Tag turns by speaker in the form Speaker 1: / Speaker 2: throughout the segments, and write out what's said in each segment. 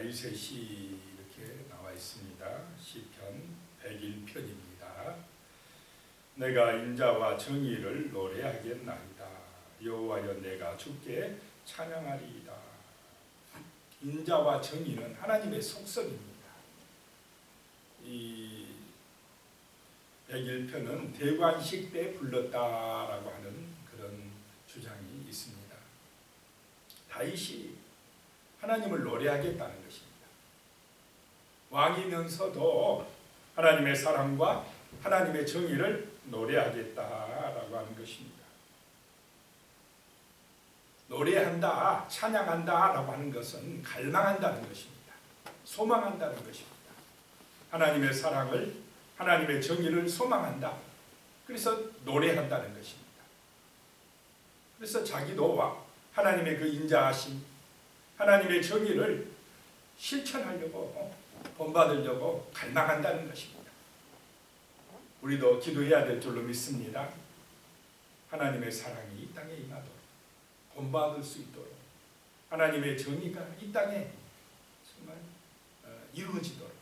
Speaker 1: 다윗의 시 이렇게 나와 있습니다. 시편 101편입니다. 내가 인자와 정의를 노래하겠나이다. 여호와여 내가 주께 찬양하리이다. 인자와 정의는 하나님의 속성입니다. 이 101편은 대관식 때 불렀다라고 하는 그런 주장이 있습니다. 다윗이 하나님을 노래하겠다는 것입니다. 왕이면서도 하나님의 사랑과 하나님의 정의를 노래하겠다라고 하는 것입니다. 노래한다, 찬양한다라고 하는 것은 갈망한다는 것입니다. 소망한다는 것입니다. 하나님의 사랑을, 하나님의 정의를 소망한다. 그래서 노래한다는 것입니다. 그래서 자기도 하나님의 그 인자하심, 하나님의 정의를 실천하려고, 본받으려고 갈망한다는 것입니다. 우리도 기도해야 될 줄로 믿습니다. 하나님의 사랑이 이 땅에 임하도록, 본받을 수 있도록, 하나님의 정의가 이 땅에 정말 이루어지도록,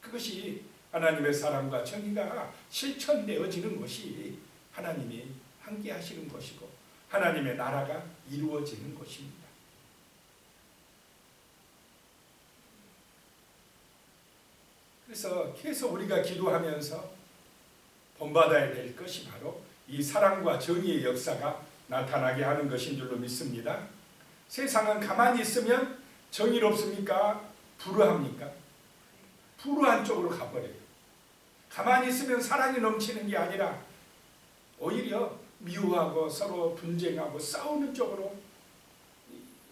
Speaker 1: 그것이 하나님의 사랑과 정의가 실천되어지는 것이 하나님이 함께 하시는 것이고 하나님의 나라가 이루어지는 것입니다. 그래서 계속 우리가 기도하면서 본받아야 될 것이 바로 이 사랑과 정의의 역사가 나타나게 하는 것인 줄로 믿습니다. 세상은 가만히 있으면 정의롭습니까? 불우합니까? 불우한 쪽으로 가버려요. 가만히 있으면 사랑이 넘치는 게 아니라 오히려 미워하고 서로 분쟁하고 싸우는 쪽으로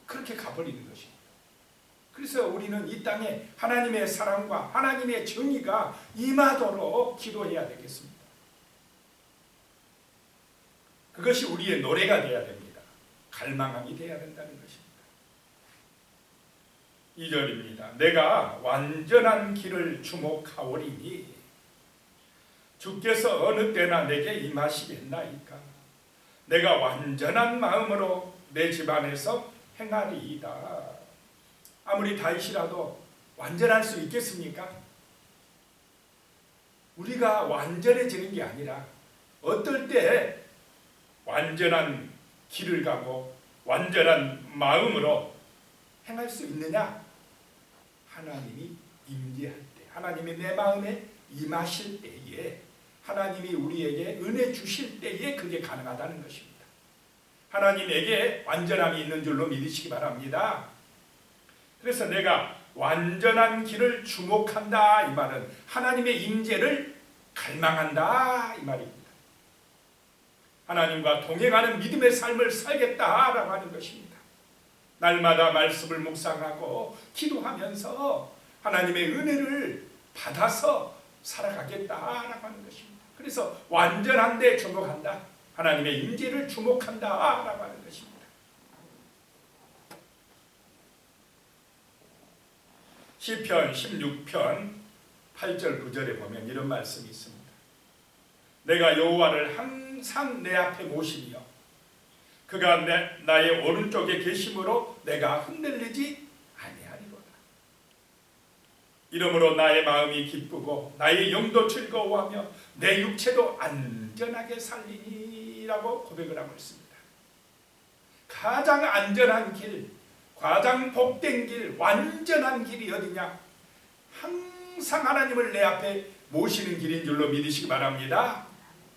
Speaker 1: 그렇게 가버리는 것입니다. 그래서 우리는 이 땅에 하나님의 사랑과 하나님의 정의가 임하도록 기도해야 되겠습니다. 그것이 우리의 노래가 되어야 됩니다. 갈망함이 되어야 된다는 것입니다. 2절입니다. 내가 완전한 길을 주목하오리니 주께서 어느 때나 내게 임하시겠나이까. 내가 완전한 마음으로 내 집안에서 행하리이다. 아무리 다윗이라도 완전할 수 있겠습니까? 우리가 완전해지는 게 아니라 어떨 때 완전한 길을 가고 완전한 마음으로 행할 수 있느냐? 하나님이 임재할 때, 하나님이 내 마음에 임하실 때에, 하나님이 우리에게 은혜 주실 때에 그게 가능하다는 것입니다. 하나님에게 완전함이 있는 줄로 믿으시기 바랍니다. 그래서 내가 완전한 길을 주목한다 이 말은 하나님의 임재를 갈망한다 이 말입니다. 하나님과 동행하는 믿음의 삶을 살겠다라고 하는 것입니다. 날마다 말씀을 묵상하고 기도하면서 하나님의 은혜를 받아서 살아가겠다라고 하는 것입니다. 그래서 완전한 데 주목한다. 하나님의 임재를 주목한다라고 하는 것입니다. 시편 16편 8절 9절에 보면 이런 말씀이 있습니다. 내가 여호와를 항상 내 앞에 모시며 그가 나의 오른쪽에 계심으로 내가 흔들리지 아니하리로다. 이러므로 나의 마음이 기쁘고 나의 영도 즐거워하며 내 육체도 안전하게 살리니라고 고백을 하고 있습니다. 가장 안전한 길, 가장 복된 길, 완전한 길이 어디냐? 항상 하나님을 내 앞에 모시는 길인 줄로 믿으시기 바랍니다.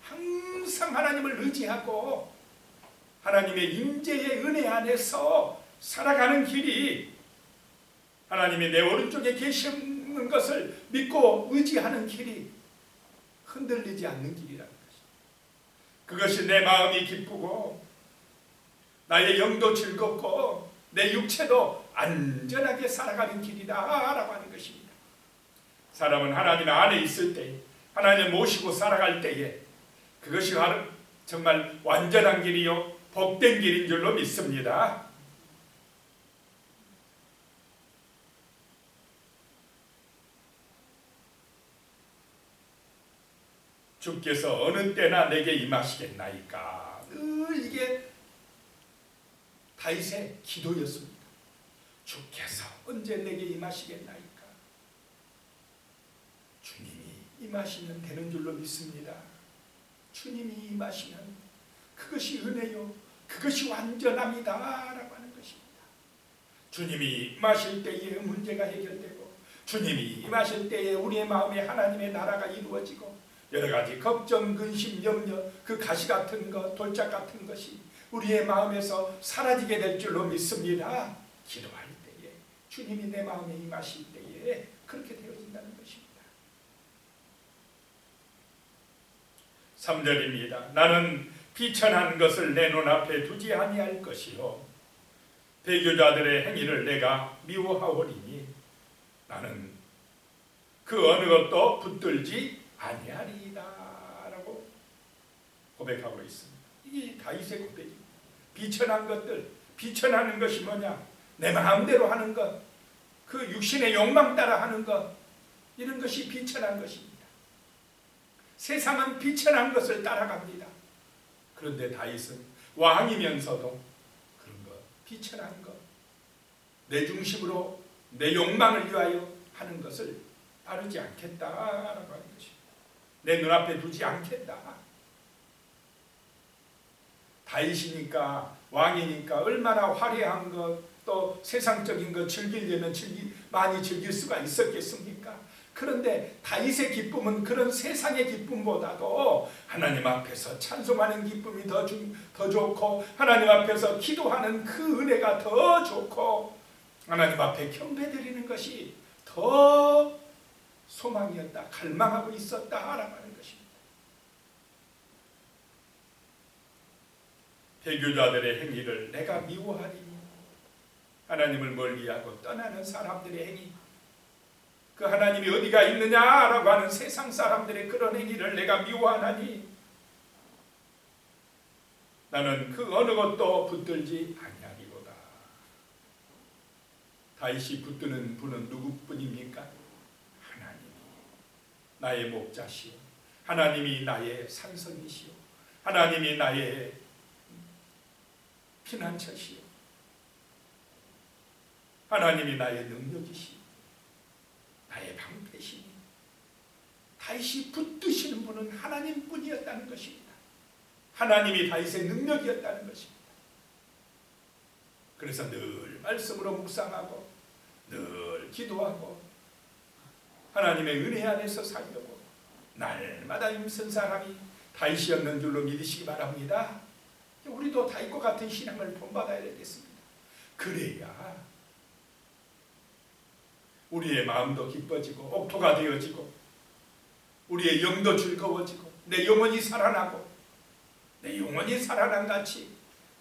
Speaker 1: 항상 하나님을 의지하고 하나님의 임재의 은혜 안에서 살아가는 길이 하나님이 내 오른쪽에 계시는 것을 믿고 의지하는 길이 흔들리지 않는 길이라는 것입니다. 그것이 내 마음이 기쁘고 나의 영도 즐겁고 내 육체도 안전하게 살아가는 길이다라고 하는 것입니다. 사람은 하나님 안에 있을 때, 하나님 모시고 살아갈 때에 그것이 정말 완전한 길이요 복된 길인 줄로 믿습니다. 주께서 어느 때나 내게 임하시겠나이까. 늘 이게 다윗의 기도였습니다. 주께서 언제 내게 임하시겠나이까? 주님이 임하시면 되는 줄로 믿습니다. 주님이 임하시면 그것이 은혜요, 그것이 완전함이다 라고 하는 것입니다. 주님이 임하실 때에 문제가 해결되고, 주님이 임하실 때에 우리의 마음에 하나님의 나라가 이루어지고, 여러가지 걱정, 근심, 염려, 그 가시 같은 것, 돌짝 같은 것이 우리의 마음에서 사라지게 될 줄로 믿습니다. 기도할 때에 주님이 내 마음에 임하실 때에 그렇게 되어진다는 것입니다. 3절입니다. 나는 비천한 것을 내 눈앞에 두지 아니할 것이요 배교자들의 행위를 내가 미워하오리니 나는 그 어느 것도 붙들지 아니하리이다 라고 고백하고 있습니다. 이게 다윗의 고백입니다. 비천한 것들, 비천하는 것이 뭐냐? 내 마음대로 하는 것, 그 육신의 욕망 따라 하는 것, 이런 것이 비천한 것입니다. 세상은 비천한 것을 따라갑니다. 그런데 다윗은 왕이면서도 그런 것, 비천한 것, 내 중심으로 내 욕망을 위하여 하는 것을 따르지 않겠다라고 하는 것입니다. 내 눈앞에 두지 않겠다. 다윗이니까, 왕이니까 얼마나 화려한 것, 또 세상적인 것 즐기려면 많이 즐길 수가 있었겠습니까? 그런데 다윗의 기쁨은 그런 세상의 기쁨보다도 하나님 앞에서 찬송하는 기쁨이 더 좋고, 하나님 앞에서 기도하는 그 은혜가 더 좋고, 하나님 앞에 경배드리는 것이 더 소망이었다, 갈망하고 있었다라고 하는 것입니다. 배교자들의 행위를 내가 미워하리니, 하나님을 멀리하고 떠나는 사람들의 행위, 그 하나님이 어디가 있느냐라고 하는 세상 사람들의 그런 행위를 내가 미워하나니 나는 그 어느 것도 붙들지 아니하리로다. 다윗이 붙드는 분은 누구뿐입니까? 하나님이 나의 목자시오, 하나님이 나의 산성이시오, 하나님이 나의 피난처시오, 하나님이 나의 능력이시오, 나의 방패시니, 다윗이 붙드시는 분은 하나님뿐이었다는 것입니다. 하나님이 다윗의 능력이었다는 것입니다. 그래서 늘 말씀으로 묵상하고 늘 기도하고 하나님의 은혜 안에서 살려고 날마다 힘쓴 사람이 다윗이었는 줄로 믿으시기 바랍니다. 우리도 다윗과 같은 신앙을 본받아야 되겠습니다. 그래야 우리의 마음도 기뻐지고 옥토가 되어지고 우리의 영도 즐거워지고 내 영혼이 살아나고 내 영혼이 살아난 같이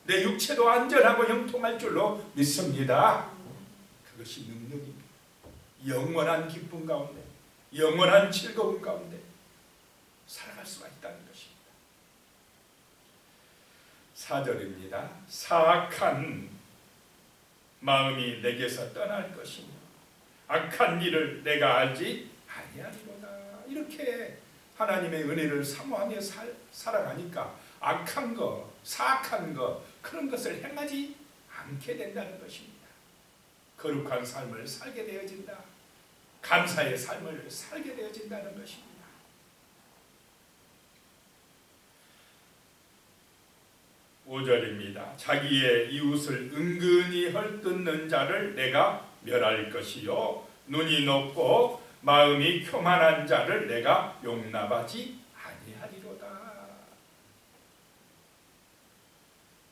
Speaker 1: 내 육체도 안전하고 형통할 줄로 믿습니다. 그것이 능력입니다. 영원한 기쁨 가운데, 영원한 즐거움 가운데 살아갈 수가 있다는 것입니다. 4절입니다. 사악한 마음이 내게서 떠날 것이며 악한 일을 내가 알지 아니하리로다. 이렇게 하나님의 은혜를 사모하며 살아가니까 악한 것, 사악한 것, 그런 것을 행하지 않게 된다는 것입니다. 거룩한 삶을 살게 되어진다. 감사의 삶을 살게 되어진다는 것입니다. 5절입니다. 자기의 이웃을 은근히 헐뜯는 자를 내가 멸할 것이요 눈이 높고 마음이 교만한 자를 내가 용납하지 아니하리로다.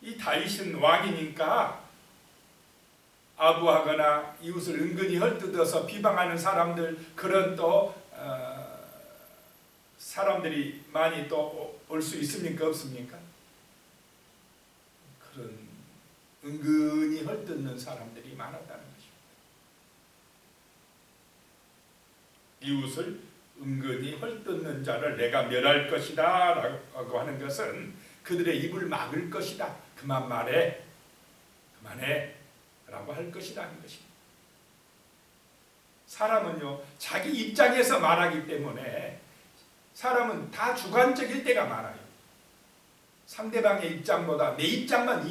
Speaker 1: 이 다윗은 왕이니까 아부하거나 이웃을 은근히 헐뜯어서 비방하는 사람들, 그런 또 사람들이 많이 또 올 수 있습니까? 없습니까? 그런 은근히 헐뜯는 사람들이 많았다는 것입니다. 이웃을 은근히 헐뜯는 자를 내가 멸할 것이다 라고 하는 것은 그들의 입을 막을 것이다, 그만 말해, 그만해 라고 할 것이라는 것입니다. 사람은요 자기 입장에서 말하기 때문에 사람은 다 주관적일 때가 많아요. 상대방의 입장보다 내 입장만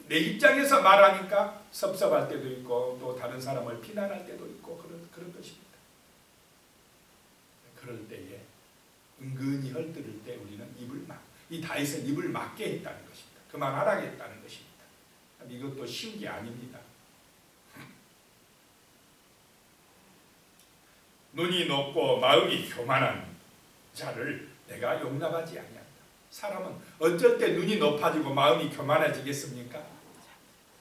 Speaker 1: 내 입장에서 말하니까 섭섭할 때도 있고 또 다른 사람을 비난할 때도 있고 그런 것입니다. 그럴 때에 은근히 헐뜯을 때 우리는 이 다윗은 입을 막게 했다는 것입니다. 그만하라겠다는 것입니다. 이것도 쉬운 게 아닙니다. 눈이 높고 마음이 교만한 자를 내가 용납하지 아니한다. 사람은 어쩔 때 눈이 높아지고 마음이 교만해지겠습니까?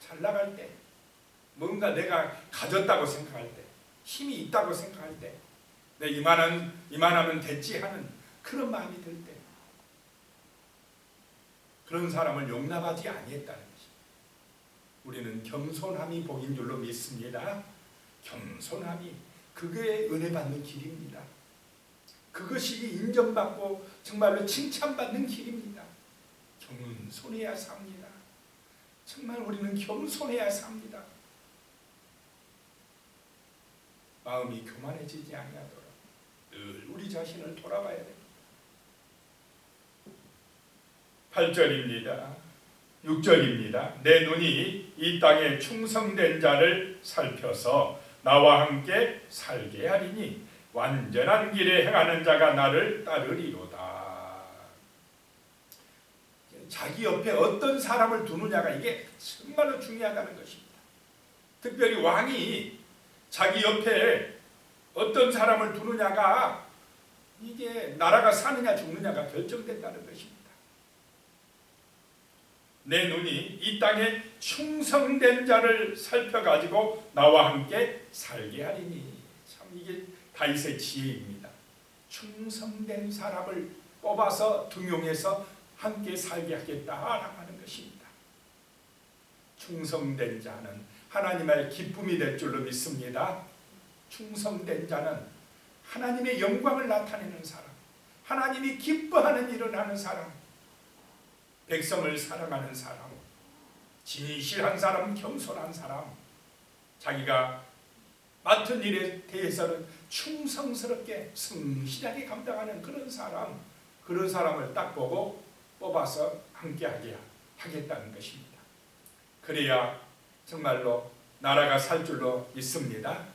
Speaker 1: 잘 나갈 때, 뭔가 내가 가졌다고 생각할 때, 힘이 있다고 생각할 때, 내 이만하면 됐지 하는 그런 마음이 들 때, 그런 사람을 용납하지 아니했다는 것입니다. 우리는 겸손함이 복인 줄로 믿습니다. 겸손함이 그게 은혜 받는 길입니다. 그것이 인정받고 정말로 칭찬받는 길입니다. 겸손해야 삽니다. 정말 우리는 겸손해야 삽니다. 마음이 교만해지지 아니하도록 늘 우리 자신을 돌아봐야 됩니다. 8절입니다. 6절입니다. 내 눈이 이 땅에 충성된 자를 살펴서 나와 함께 살게 하리니 완전한 길에 행하는 자가 나를 따르리로다. 자기 옆에 어떤 사람을 두느냐가 이게 정말로 중요하다는 것입니다. 특별히 왕이 자기 옆에 어떤 사람을 두느냐가 이게 나라가 사느냐 죽느냐가 결정된다는 것입니다. 내 눈이 이 땅에 충성된 자를 살펴가지고 나와 함께 살게 하리니. 참 이게 다윗의 지혜입니다. 충성된 사람을 뽑아서 등용해서 함께 살게 하겠다라고 하는 것입니다. 충성된 자는 하나님의 기쁨이 될 줄로 믿습니다. 충성된 자는 하나님의 영광을 나타내는 사람, 하나님이 기뻐하는 일을 하는 사람, 백성을 사랑하는 사람, 진실한 사람, 겸손한 사람, 자기가 맡은 일에 대해서는 충성스럽게 성실하게 감당하는 그런 사람을 딱 보고 뽑아서 함께하게 하겠다는 것입니다. 그래야 정말로 나라가 살 줄로 믿습니다.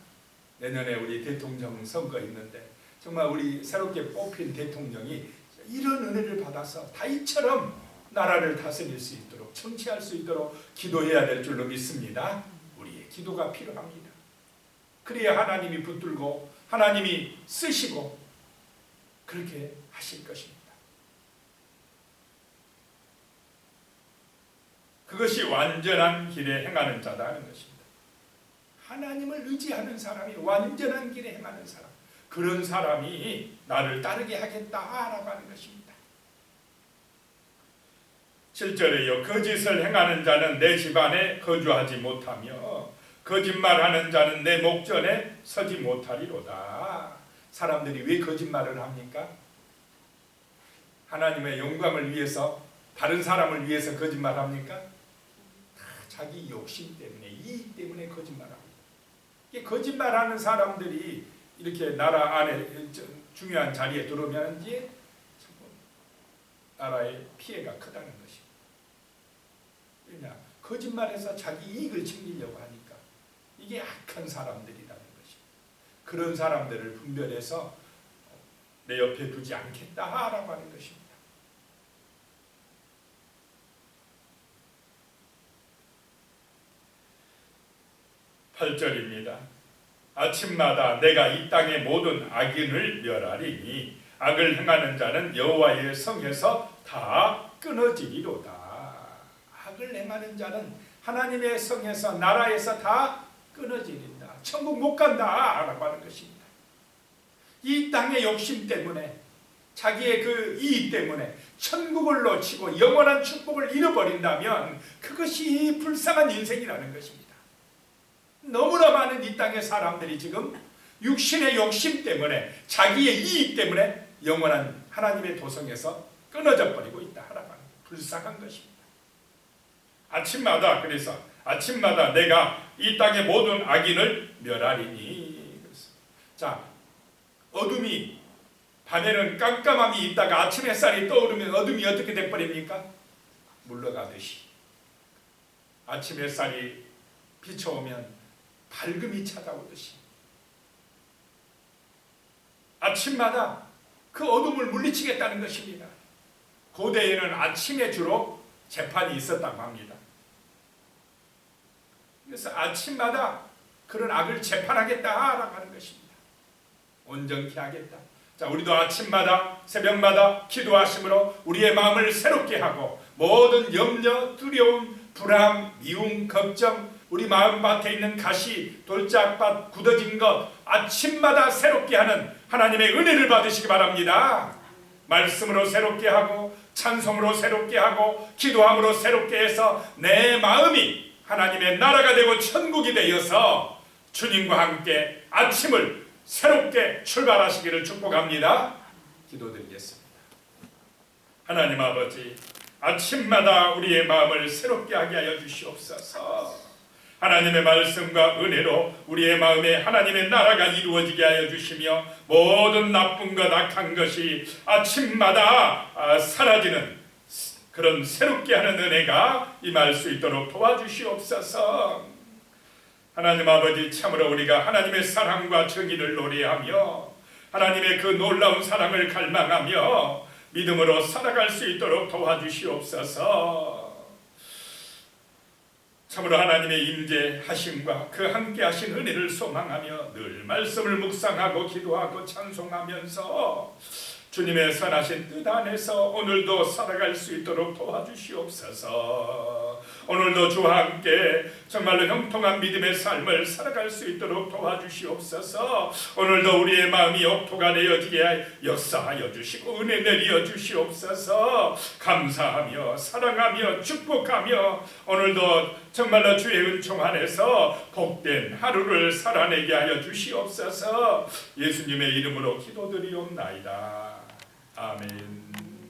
Speaker 1: 내년에 우리 대통령 선거 있는데 정말 우리 새롭게 뽑힌 대통령이 이런 은혜를 받아서 다윗처럼 나라를 다스릴 수 있도록, 청취할 수 있도록 기도해야 될 줄로 믿습니다. 우리의 기도가 필요합니다. 그래야 하나님이 붙들고 하나님이 쓰시고 그렇게 하실 것입니다. 그것이 완전한 길에 행하는 자다는 것입니다. 하나님을 의지하는 사람이 완전한 길에 행하는 사람, 그런 사람이 나를 따르게 하겠다라고 하는 것입니다. 7절에요. 거짓을 행하는 자는 내 집안에 거주하지 못하며 거짓말하는 자는 내 목전에 서지 못하리로다. 사람들이 왜 거짓말을 합니까? 하나님의 영광을 위해서, 다른 사람을 위해서 거짓말합니까? 자기 욕심 때문에, 이익 때문에 거짓말합니다. 거짓말하는 사람들이 이렇게 나라 안에 중요한 자리에 들어오면 이제 나라의 피해가 크다는 것입니다. 왜냐? 거짓말해서 자기 이익을 챙기려고 하니까 이게 악한 사람들이라는 것입니다. 그런 사람들을 분별해서 내 옆에 두지 않겠다라고 하는 것입니다. (8절입니다) 아침마다 내가 이 땅의 모든 악인을 멸하리니 악을 행하는 자는 여호와의 성에서 다 끊어지리로다. 악을 행하는 자는 하나님의 성에서, 나라에서 다 끊어지린다. 천국 못 간다 라고 하는 것입니다. 이 땅의 욕심 때문에, 자기의 그 이익 때문에 천국을 놓치고 영원한 축복을 잃어버린다면 그것이 불쌍한 인생이라는 것입니다. 너무나 많은 이 땅의 사람들이 지금 육신의 욕심 때문에, 자기의 이익 때문에 영원한 하나님의 도성에서 끊어져 버리고 있다 하라고 하는 불쌍한 것입니다. 그래서 아침마다 내가 이 땅의 모든 악인을 멸하리니. 자, 어둠이, 밤에는 깜깜함이 있다가 아침 햇살이 떠오르면 어둠이 어떻게 돼버립니까? 물러가듯이. 아침 햇살이 비춰오면 밝음이 찾아오듯이 아침마다 그 어둠을 물리치겠다는 것입니다. 고대에는 아침에 주로 재판이 있었다고 합니다. 그래서 아침마다 그런 악을 재판하겠다라고 하는 것입니다. 온전케 하겠다. 자, 우리도 아침마다 새벽마다 기도하심으로 우리의 마음을 새롭게 하고 모든 염려, 두려움, 불안, 미움, 걱정, 우리 마음밭에 있는 가시, 돌짝밭, 굳어진 것 아침마다 새롭게 하는 하나님의 은혜를 받으시기 바랍니다. 말씀으로 새롭게 하고 찬송으로 새롭게 하고 기도함으로 새롭게 해서 내 마음이 하나님의 나라가 되고 천국이 되어서 주님과 함께 아침을 새롭게 출발하시기를 축복합니다. 기도드리겠습니다. 하나님 아버지, 아침마다 우리의 마음을 새롭게 하게 하여 주시옵소서. 하나님의 말씀과 은혜로 우리의 마음에 하나님의 나라가 이루어지게 하여 주시며 모든 나쁜 것 악한 것이 아침마다 사라지는 그런 새롭게 하는 은혜가 임할 수 있도록 도와주시옵소서. 하나님 아버지, 참으로 우리가 하나님의 사랑과 정의를 노래하며 하나님의 그 놀라운 사랑을 갈망하며 믿음으로 살아갈 수 있도록 도와주시옵소서. 참으로 하나님의 임재하심과 그 함께하신 은혜를 소망하며 늘 말씀을 묵상하고 기도하고 찬송하면서 주님의 선하신 뜻 안에서 오늘도 살아갈 수 있도록 도와주시옵소서. 오늘도 주와 함께 정말로 형통한 믿음의 삶을 살아갈 수 있도록 도와주시옵소서. 오늘도 우리의 마음이 옥토가 되어지게 역사하여 주시고 은혜 내려 주시옵소서. 감사하며 사랑하며 축복하며 오늘도 정말로 주의 은총 안에서 복된 하루를 살아내게 하여 주시옵소서. 예수님의 이름으로 기도드리옵나이다. 아멘.